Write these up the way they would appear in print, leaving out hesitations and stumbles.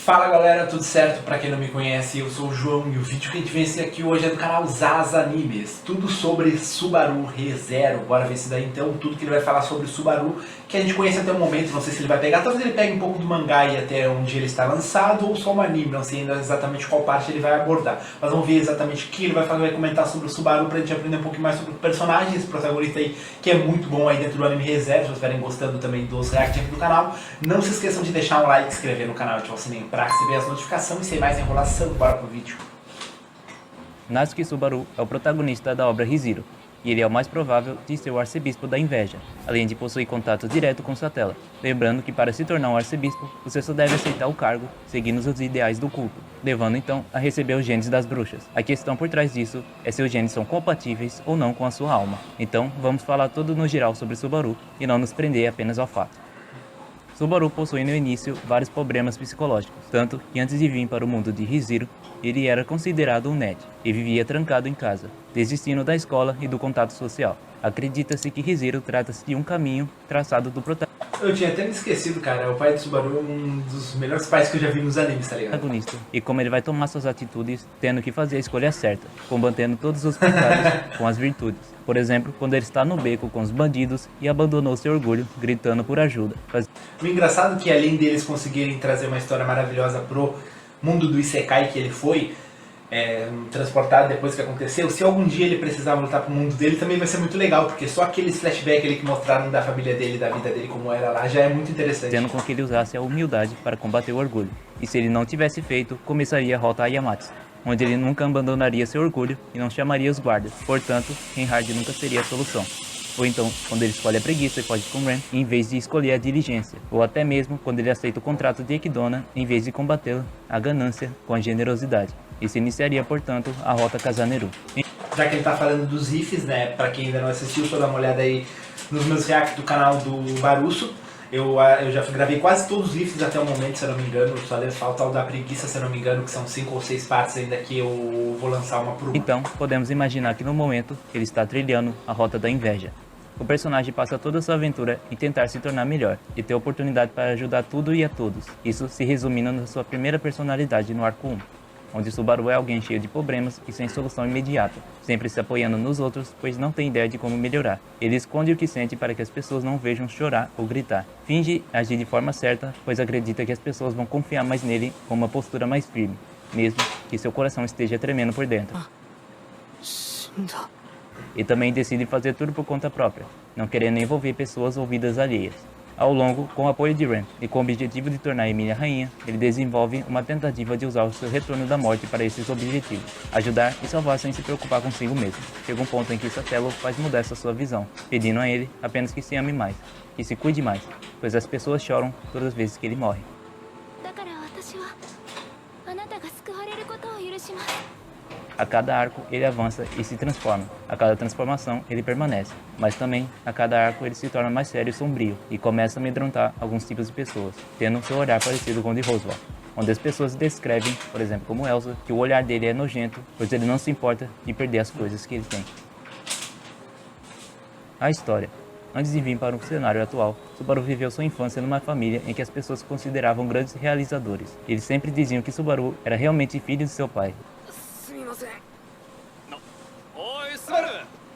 Fala galera, tudo certo? Pra quem não me conhece, eu sou o João e o vídeo que a gente vê aqui hoje é do canal Zaz Animes. Tudo sobre Subaru ReZero. Bora ver se daí então, tudo que ele vai falar sobre o Subaru, que a gente conhece até o momento, não sei se ele vai pegar, talvez ele pegue um pouco do mangá e até onde ele está lançado, ou só um anime, não sei ainda exatamente qual parte ele vai abordar. Mas vamos ver exatamente o que ele vai fazer, vai comentar sobre o Subaru pra gente aprender um pouquinho mais sobre o personagem, esse protagonista aí, que é muito bom aí dentro do anime ReZero. Se vocês estiverem gostando também dos reacts aqui do canal, não se esqueçam de deixar um like, se inscrever no canal e ativar o sininho para receber as notificações e sem mais enrolação, bora pro vídeo. Natsuki Subaru é o protagonista da obra ReZero, e ele é o mais provável de ser o arcebispo da inveja, além de possuir contato direto com Satella. Lembrando que para se tornar um arcebispo, você só deve aceitar o cargo, seguindo os ideais do culto, levando então a receber os genes das bruxas. A questão por trás disso é se os genes são compatíveis ou não com a sua alma. Então vamos falar tudo no geral sobre Subaru e não nos prender apenas ao fato. Subaru possui no início vários problemas psicológicos, tanto que antes de vir para o mundo de ReZero, ele era considerado um nerd e vivia trancado em casa, desistindo da escola e do contato social. Acredita-se que ReZero trata-se de um caminho traçado do protagonista. Eu tinha até me esquecido, cara, o pai do Subaru é um dos melhores pais que eu já vi nos animes, tá ligado? E como ele vai tomar suas atitudes, tendo que fazer a escolha certa, combatendo todos os pecados com as virtudes. Por exemplo, quando ele está no beco com os bandidos e abandonou seu orgulho, gritando por ajuda. O engraçado é que além deles conseguirem trazer uma história maravilhosa pro mundo do Isekai que ele foi transportado depois que aconteceu, se algum dia ele precisar voltar pro mundo dele, também vai ser muito legal, porque só aqueles flashbacks ali que mostraram da família dele, da vida dele, como era lá, já é muito interessante. Tendo com que ele usasse a humildade para combater o orgulho. E se ele não tivesse feito, começaria a rota a Yamatsu, onde ele nunca abandonaria seu orgulho e não chamaria os guardas. Portanto, Reinhard nunca seria a solução. Ou então, quando ele escolhe a preguiça e foge com Ren, em vez de escolher a diligência. Ou até mesmo quando ele aceita o contrato de Ekidona, em vez de combater a ganância com a generosidade. E se iniciaria, portanto, a rota Kazaneru. Já que ele tá falando dos ifs, né, pra quem ainda não assistiu, só dá uma olhada aí nos meus reacts do canal do Barusso. Eu já gravei quase todos os ifs até o momento, se eu não me engano, só deve faltar o da preguiça, se eu não me engano, que são 5 ou 6 partes ainda que eu vou lançar uma por uma. Então, podemos imaginar que no momento, ele está trilhando a rota da inveja. O personagem passa toda a sua aventura em tentar se tornar melhor e ter oportunidade para ajudar tudo e a todos. Isso se resumindo na sua primeira personalidade no arco 1, onde Subaru é alguém cheio de problemas e sem solução imediata, sempre se apoiando nos outros, pois não tem ideia de como melhorar. Ele esconde o que sente para que as pessoas não vejam chorar ou gritar. Finge agir de forma certa, pois acredita que as pessoas vão confiar mais nele com uma postura mais firme, mesmo que seu coração esteja tremendo por dentro. E também decide fazer tudo por conta própria, não querendo envolver pessoas ou vidas alheias. Ao longo, com o apoio de Ren e com o objetivo de tornar Emilia rainha, ele desenvolve uma tentativa de usar o seu retorno da morte para esses objetivos, ajudar e salvar sem se preocupar consigo mesmo. Chega um ponto em que Satella faz mudar essa sua visão, pedindo a ele apenas que se ame mais, que se cuide mais, pois as pessoas choram todas as vezes que ele morre. A cada arco, ele avança e se transforma. A cada transformação, ele permanece. Mas também, a cada arco, ele se torna mais sério e sombrio, e começa a amedrontar alguns tipos de pessoas, tendo seu olhar parecido com o de Roswell, onde as pessoas descrevem, por exemplo, como Elsa, que o olhar dele é nojento, pois ele não se importa de perder as coisas que ele tem. A história. Antes de vir para o cenário atual, Subaru viveu sua infância numa família em que as pessoas consideravam grandes realizadores. Eles sempre diziam que Subaru era realmente filho de seu pai,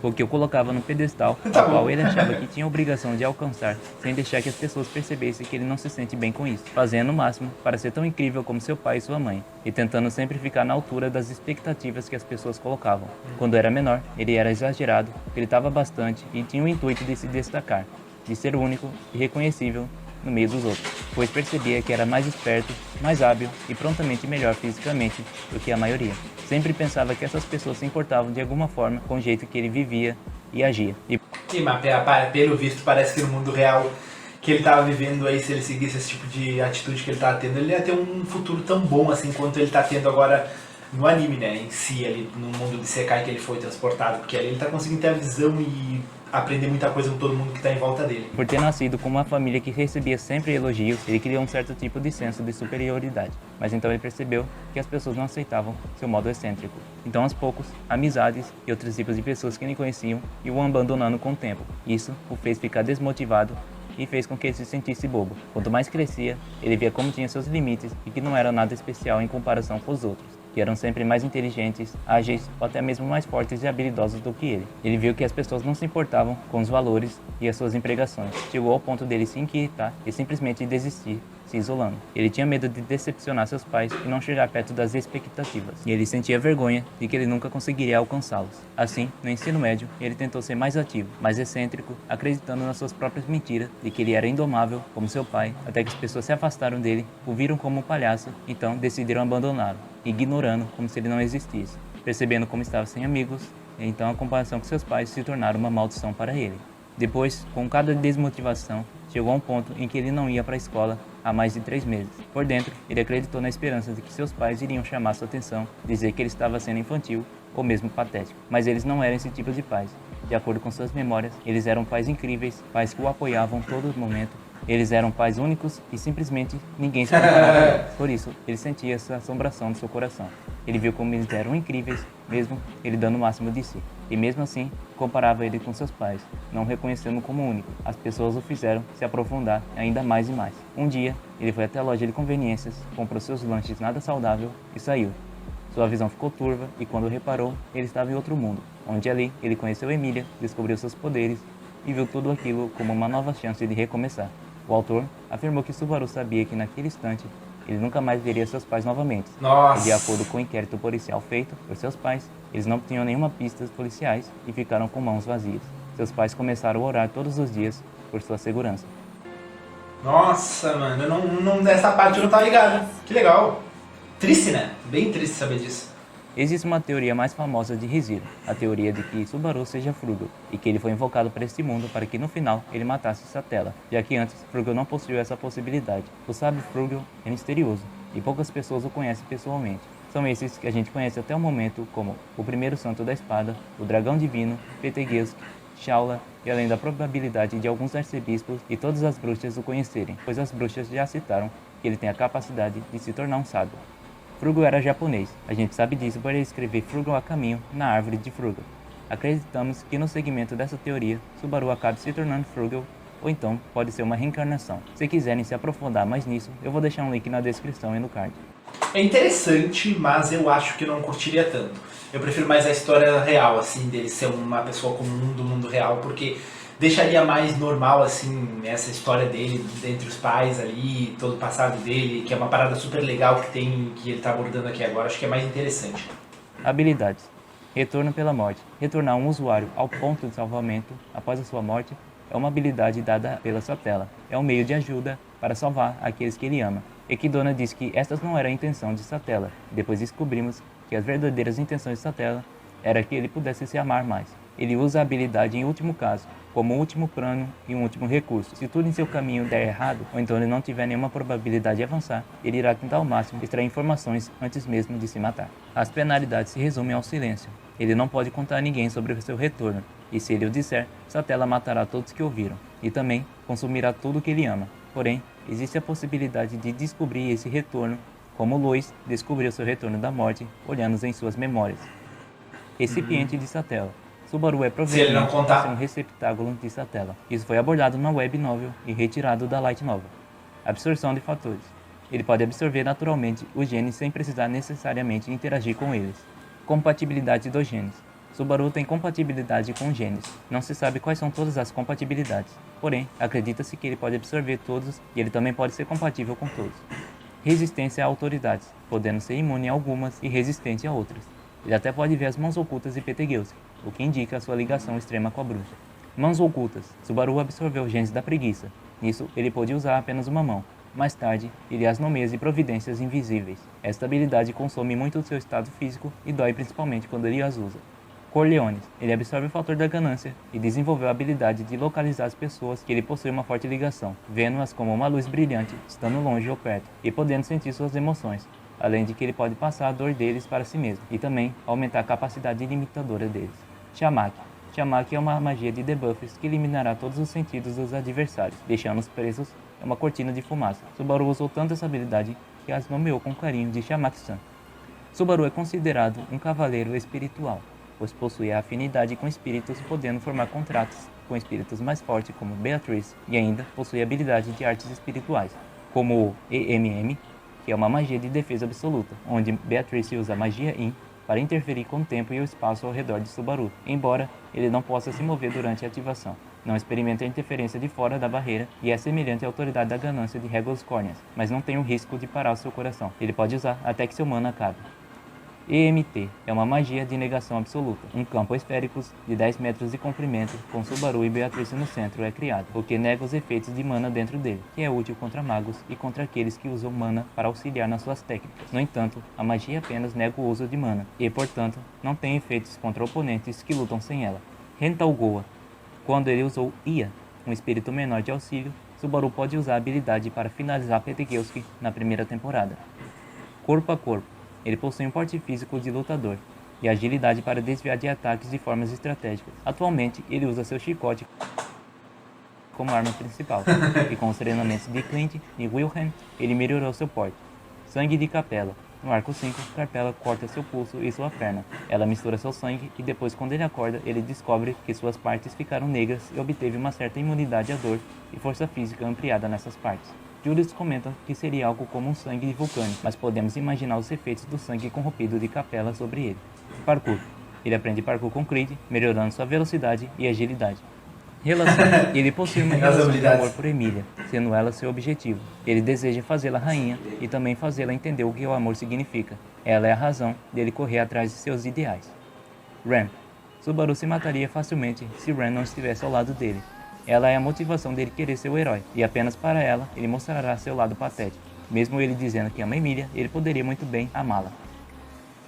o que o colocava no pedestal, ao qual ele achava que tinha a obrigação de alcançar, sem deixar que as pessoas percebessem que ele não se sente bem com isso, fazendo o máximo para ser tão incrível como seu pai e sua mãe, e tentando sempre ficar na altura das expectativas que as pessoas colocavam. Quando era menor, ele era exagerado, gritava bastante e tinha o intuito de se destacar, de ser único e reconhecível no meio dos outros, pois percebia que era mais esperto, mais hábil e prontamente melhor fisicamente do que a maioria. Sempre pensava que essas pessoas se importavam de alguma forma com o jeito que ele vivia e agia. Sim, mas pelo visto parece que no mundo real que ele tava vivendo aí, se ele seguisse esse tipo de atitude que ele tava tendo, ele ia ter um futuro tão bom assim quanto ele tá tendo agora no anime, né, em si, ali no mundo de Isekai que ele foi transportado, porque ali ele tá conseguindo ter a visão e aprender muita coisa com todo mundo que está em volta dele. Por ter nascido com uma família que recebia sempre elogios, ele criou um certo tipo de senso de superioridade. Mas então ele percebeu que as pessoas não aceitavam seu modo excêntrico. Então, aos poucos, amizades e outros tipos de pessoas que nem conheciam iam o abandonando com o tempo. Isso o fez ficar desmotivado e fez com que ele se sentisse bobo. Quanto mais crescia, ele via como tinha seus limites e que não era nada especial em comparação com os outros, que eram sempre mais inteligentes, ágeis ou até mesmo mais fortes e habilidosos do que ele. Ele viu que as pessoas não se importavam com os valores e as suas empregações. Chegou ao ponto dele se inquietar e simplesmente desistir, se isolando. Ele tinha medo de decepcionar seus pais e não chegar perto das expectativas. E ele sentia vergonha de que ele nunca conseguiria alcançá-los. Assim, no ensino médio, ele tentou ser mais ativo, mais excêntrico, acreditando nas suas próprias mentiras de que ele era indomável, como seu pai, até que as pessoas se afastaram dele, o viram como um palhaço, então decidiram abandoná-lo, ignorando como se ele não existisse. Percebendo como estava sem amigos, então a comparação com seus pais se tornaram uma maldição para ele. Depois, com cada desmotivação, chegou a um ponto em que ele não ia para a escola há mais de 3 meses. Por dentro, ele acreditou na esperança de que seus pais iriam chamar sua atenção, dizer que ele estava sendo infantil ou mesmo patético. Mas eles não eram esse tipo de pais. De acordo com suas memórias, eles eram pais incríveis, pais que o apoiavam todo momento. Eles eram pais únicos e simplesmente ninguém se comparava a eles. Por isso, ele sentia essa assombração no seu coração. Ele viu como eles eram incríveis, mesmo ele dando o máximo de si. E mesmo assim, comparava ele com seus pais, não o reconhecendo como único. As pessoas o fizeram se aprofundar ainda mais e mais. Um dia, ele foi até a loja de conveniências, comprou seus lanches nada saudável e saiu. Sua visão ficou turva e quando reparou, ele estava em outro mundo, onde ali ele conheceu Emília, descobriu seus poderes e viu tudo aquilo como uma nova chance de recomeçar. O autor afirmou que Subaru sabia que naquele instante ele nunca mais veria seus pais novamente. Nossa. E de acordo com o inquérito policial feito por seus pais, eles não tinham nenhuma pista policiais e ficaram com mãos vazias. Seus pais começaram a orar todos os dias por sua segurança. Nossa, mano, dessa parte eu não tava ligado. Que legal. Triste, né? Bem triste saber disso. Existe uma teoria mais famosa de Hiziro, a teoria de que Subaru seja Frugal, e que ele foi invocado para este mundo para que no final ele matasse Satella, já que antes Frugal não possuiu essa possibilidade. O sábio Frugal é misterioso, e poucas pessoas o conhecem pessoalmente. São esses que a gente conhece até o momento como o primeiro santo da espada, o dragão divino, Petegelsk, Shaula, e além da probabilidade de alguns arcebispos e todas as bruxas o conhecerem, pois as bruxas já citaram que ele tem a capacidade de se tornar um sábio. Frugal era japonês, a gente sabe disso por ele escrever Frugal a caminho na árvore de Frugal. Acreditamos que no segmento dessa teoria, Subaru acabe se tornando Frugal, ou então pode ser uma reencarnação. Se quiserem se aprofundar mais nisso, eu vou deixar um link na descrição e no card. É interessante, mas eu acho que eu não curtiria tanto. Eu prefiro mais a história real, assim, dele ser uma pessoa comum do mundo real, porque deixaria mais normal, assim, essa história dele entre os pais ali, todo o passado dele, que é uma parada super legal que tem, que ele tá abordando aqui agora. Acho que é mais interessante. Habilidades. Retorno pela morte. Retornar um usuário ao ponto de salvamento após a sua morte é uma habilidade dada pela Satella. É um meio de ajuda para salvar aqueles que ele ama. Equidona diz que estas não era a intenção de Satella. Depois descobrimos que as verdadeiras intenções de Satella era que ele pudesse se amar mais. Ele usa a habilidade em último caso, como um último plano e um último recurso. Se tudo em seu caminho der errado, ou então ele não tiver nenhuma probabilidade de avançar, ele irá tentar ao máximo extrair informações antes mesmo de se matar. As penalidades se resumem ao silêncio. Ele não pode contar a ninguém sobre o seu retorno, e se ele o disser, Satella matará todos que ouviram, e também consumirá tudo que ele ama. Porém, existe a possibilidade de descobrir esse retorno, como Lois descobriu seu retorno da morte, olhando em suas memórias. Recipiente de Satella. Subaru é provavelmente um receptáculo de Satella. Isso foi abordado na web novel e retirado da light novel. Absorção de fatores. Ele pode absorver naturalmente os genes sem precisar necessariamente interagir com eles. Compatibilidade dos genes. Subaru tem compatibilidade com genes. Não se sabe quais são todas as compatibilidades. Porém, acredita-se que ele pode absorver todos e ele também pode ser compatível com todos. Resistência a autoridades, podendo ser imune a algumas e resistente a outras. Ele até pode ver as mãos ocultas de Petegelsk, o que indica a sua ligação extrema com a bruxa. Mãos ocultas. Subaru absorveu os genes da preguiça. Nisso, ele pôde usar apenas uma mão. Mais tarde, ele as nomeia de providências invisíveis. Esta habilidade consome muito do seu estado físico e dói principalmente quando ele as usa. Corleones. Ele absorve o fator da ganância e desenvolveu a habilidade de localizar as pessoas que ele possui uma forte ligação, vendo-as como uma luz brilhante, estando longe ou perto, e podendo sentir suas emoções. Além de que ele pode passar a dor deles para si mesmo, e também aumentar a capacidade limitadora deles. Shamak. Shamak é uma magia de debuffs que eliminará todos os sentidos dos adversários, deixando-os presos em uma cortina de fumaça. Subaru usou tanto essa habilidade que as nomeou com carinho de Shamak-san. Subaru é considerado um cavaleiro espiritual, pois possui a afinidade com espíritos, podendo formar contratos com espíritos mais fortes como Beatrice e ainda possui habilidade de artes espirituais, como o EMM, que é uma magia de defesa absoluta, onde Beatrice usa magia In para interferir com o tempo e o espaço ao redor de Subaru, embora ele não possa se mover durante a ativação. Não experimenta a interferência de fora da barreira e é semelhante à autoridade da ganância de Regulus Corneas, mas não tem o risco de parar o seu coração. Ele pode usar até que seu mana acabe. EMT é uma magia de negação absoluta. Um campo esférico de 10 metros de comprimento, com Subaru e Beatrice no centro, é criado, o que nega os efeitos de mana dentro dele, que é útil contra magos e contra aqueles que usam mana para auxiliar nas suas técnicas. No entanto, a magia apenas nega o uso de mana, e, portanto, não tem efeitos contra oponentes que lutam sem ela. Rentalgoa. Quando ele usou Ia, um espírito menor de auxílio, Subaru pode usar a habilidade para finalizar Petegeuski na primeira temporada. Corpo a corpo. Ele possui um porte físico de lutador e agilidade para desviar de ataques de formas estratégicas. Atualmente, ele usa seu chicote como arma principal, e com os treinamentos de Clint e Wilhelm, ele melhorou seu porte. Sangue de Capela. No arco 5, Capela corta seu pulso e sua perna. Ela mistura seu sangue e depois, quando ele acorda, ele descobre que suas partes ficaram negras e obteve uma certa imunidade à dor e força física ampliada nessas partes. Julius comenta que seria algo como um sangue vulcânico, mas podemos imaginar os efeitos do sangue corrompido de Capela sobre ele. Parkour. Ele aprende parkour com Creed, melhorando sua velocidade e agilidade. Relação. Ele possui uma relação de amor por Emília, sendo ela seu objetivo. Ele deseja fazê-la rainha e também fazê-la entender o que o amor significa. Ela é a razão dele correr atrás de seus ideais. Ram. Subaru se mataria facilmente se Ram não estivesse ao lado dele. Ela é a motivação dele querer ser o herói, e apenas para ela ele mostrará seu lado patético. Mesmo ele dizendo que ama Emília, ele poderia muito bem amá-la.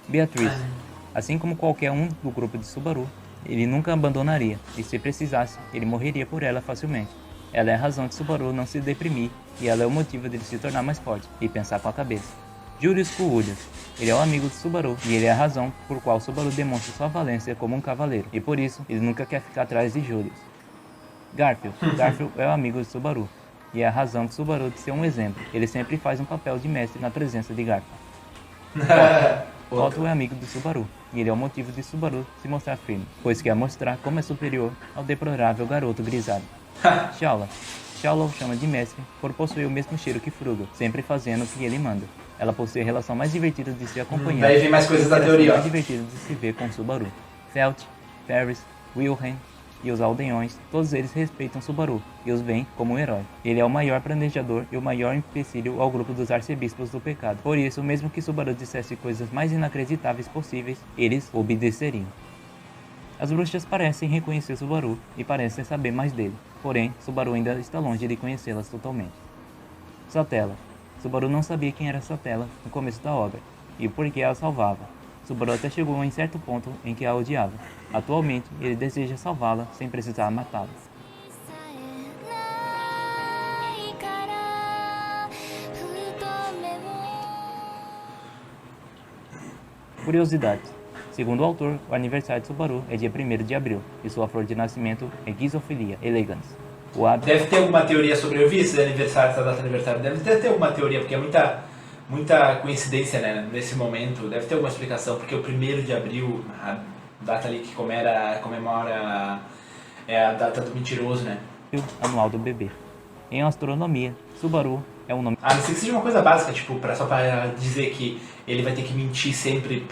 Beatrice. Assim como qualquer um do grupo de Subaru, ele nunca a abandonaria, e se precisasse, ele morreria por ela facilmente. Ela é a razão de Subaru não se deprimir, e ela é o motivo dele se tornar mais forte, e pensar com a cabeça. Julius Coolidge. Ele é o amigo de Subaru, e ele é a razão por qual Subaru demonstra sua valência como um cavaleiro, e por isso, ele nunca quer ficar atrás de Julius. Garfield. Garfield é o amigo de Subaru, e é a razão de Subaru de ser um exemplo. Ele sempre faz um papel de mestre na presença de Garfield. Otto é amigo de Subaru, e ele é o motivo de Subaru se mostrar firme, pois quer mostrar como é superior ao deplorável garoto grisalho. Shaula. Shaula o chama de mestre por possuir o mesmo cheiro que Frugal, sempre fazendo o que ele manda. Ela possui a relação mais divertida de se acompanhar. Daí vem mais coisas da teoria, ó. Mais divertida de se ver com Subaru. Felt, Ferris, Wilhelm e os aldeões, todos eles respeitam Subaru e os veem como um herói. Ele é o maior planejador e o maior empecilho ao grupo dos arcebispos do pecado. Por isso, mesmo que Subaru dissesse coisas mais inacreditáveis possíveis, eles obedeceriam. As bruxas parecem reconhecer Subaru e parecem saber mais dele, porém, Subaru ainda está longe de conhecê-las totalmente. Satella. Subaru não sabia quem era Satella no começo da obra, e por que a salvava. Subaru até chegou em certo ponto em que a odiava. Atualmente, ele deseja salvá-la sem precisar matá-la. Curiosidades. Segundo o autor, o aniversário de Subaru é dia 1º de abril, e sua flor de nascimento é Gizophilia elegans. Deve ter alguma teoria sobre... Eu vi esse aniversário, essa data de aniversário. Deve ter alguma teoria, porque é muita coincidência, né, nesse momento. Deve ter alguma explicação, porque o 1º de abril, a data ali que comemora é a data do mentiroso, né? Anual do bebê. Em astronomia, Subaru é um nome... A não ser que seja uma coisa básica, tipo, só pra dizer que ele vai ter que mentir sempre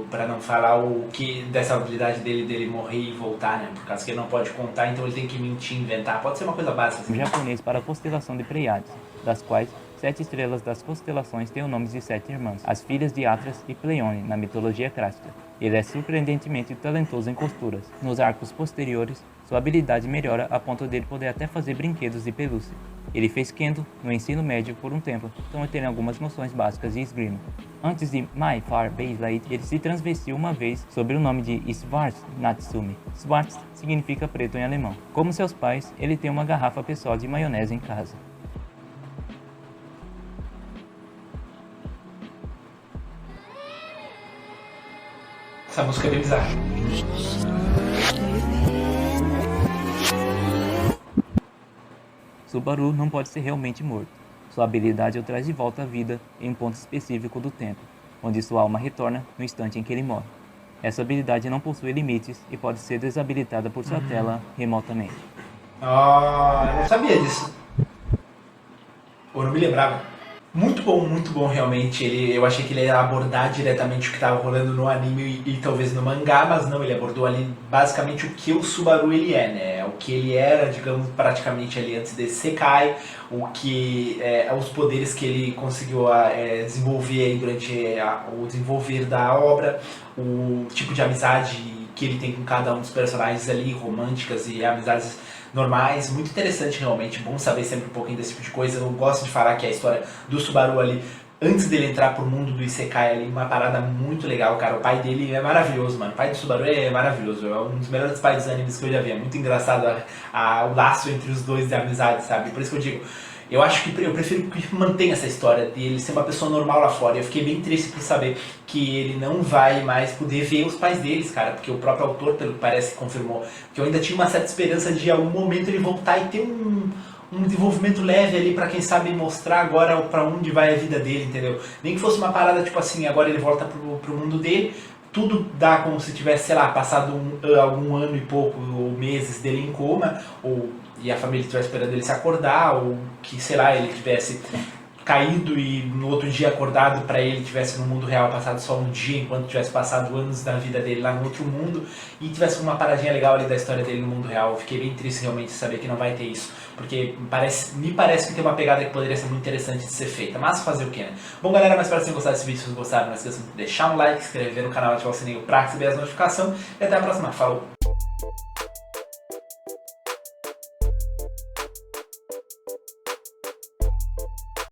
pra não falar o que dessa habilidade dele morrer e voltar, né? Por causa que ele não pode contar, então ele tem que mentir, inventar. Pode ser uma coisa básica. Assim. Japonês para a constelação de Pleiades, das quais 7 estrelas das constelações têm os nomes de 7 irmãs, as filhas de Atlas e Pleione, na mitologia clássica. Ele é surpreendentemente talentoso em costuras. Nos arcos posteriores, sua habilidade melhora a ponto dele poder até fazer brinquedos de pelúcia. Ele fez Kendo no ensino médio por um tempo, então ele tem algumas noções básicas de esgrima. Antes de My Far Beyblade, ele se transvestiu uma vez sob o nome de Schwarz Natsumi. Schwarz significa preto em alemão. Como seus pais, ele tem uma garrafa pessoal de maionese em casa. Essa música é bem bizarra. Subaru não pode ser realmente morto. Sua habilidade o traz de volta à vida em um ponto específico do tempo, onde sua alma retorna no instante em que ele morre. Essa habilidade não possui limites e pode ser desabilitada por sua tela remotamente. Ah, eu não sabia disso. Eu não me lembrava. Muito bom realmente. Eu achei que ele ia abordar diretamente o que estava rolando no anime e talvez no mangá, mas não, ele abordou ali basicamente o que o Subaru ele é, né? O que ele era, digamos, praticamente ali antes desse Sekai, os poderes que ele conseguiu desenvolver aí durante o desenvolver da obra, o tipo de amizade que ele tem com cada um dos personagens ali, românticas e amizades normais, muito interessante realmente, bom saber sempre um pouquinho desse tipo de coisa. Eu gosto de falar que a história do Subaru ali, antes dele entrar pro mundo do Isekai ali, uma parada muito legal, cara. O pai dele é maravilhoso, mano. O pai do Subaru é maravilhoso, é um dos melhores pais dos animes que eu já vi. É muito engraçado o laço entre os dois de amizade, sabe? Por isso que eu digo, eu acho que eu prefiro que mantenha essa história dele ser uma pessoa normal lá fora. Eu fiquei bem triste por saber que ele não vai mais poder ver os pais deles, cara, porque o próprio autor, pelo que parece, confirmou que eu ainda tinha uma certa esperança de em algum momento ele voltar e ter um desenvolvimento leve ali pra quem sabe mostrar agora pra onde vai a vida dele, entendeu? Nem que fosse uma parada tipo assim, agora ele volta pro mundo dele, tudo dá como se tivesse, sei lá, passado algum ano e pouco, ou meses dele em coma, e a família estivesse esperando ele se acordar, ou que, sei lá, ele tivesse caído e no outro dia acordado para ele tivesse no mundo real passado só um dia, enquanto tivesse passado anos da vida dele lá no outro mundo, e tivesse uma paradinha legal ali da história dele no mundo real. Eu fiquei bem triste realmente de saber que não vai ter isso, porque me parece que tem uma pegada que poderia ser muito interessante de ser feita, mas fazer o que, né? Bom galera, mas espero que vocês tenham gostado desse vídeo. Se vocês gostaram, não esqueçam de deixar um like, se inscrever no canal, ativar o sininho para receber as notificações, e até a próxima. Falou!